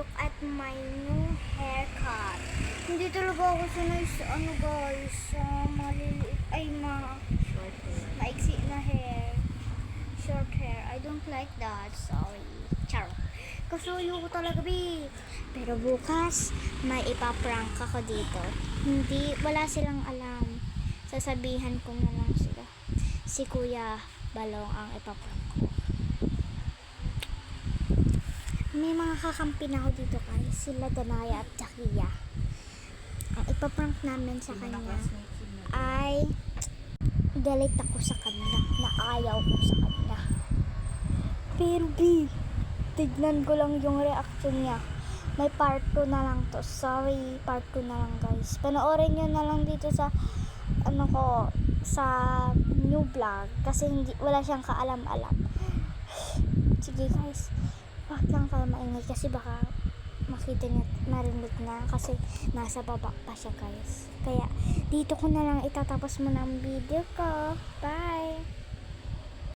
look at my new haircut. Hindi talaga ako sanay sa ano guys, sa maliliit, Short hair. maiksi na hair. Short hair. I don't like that. Sorry. Charot. Kasuyo ko talaga, B. Pero bukas, may ipaprank ako dito. Wala silang alam. Sasabihan ko na lang sila. Si Kuya Balong ang ipaprank ko. May mga kakampi na ako dito guys. Sila Danaya at Jakia. Ang ipaprank namin sa kanya ay galit ako sa kanya. Na ayaw ko sa kanya. Pero B, tignan ko lang yung reaction niya. May part 2 na lang to. Sorry, part 2 na lang guys. Panoorin nyo na lang dito sa sa new vlog kasi wala siyang kaalam-alam. Sige guys, wag lang kayo maingay kasi baka makita niya, marinig na kasi nasa baba pa siya guys. Kaya dito ko na lang itatapos muna ang video ko. Bye!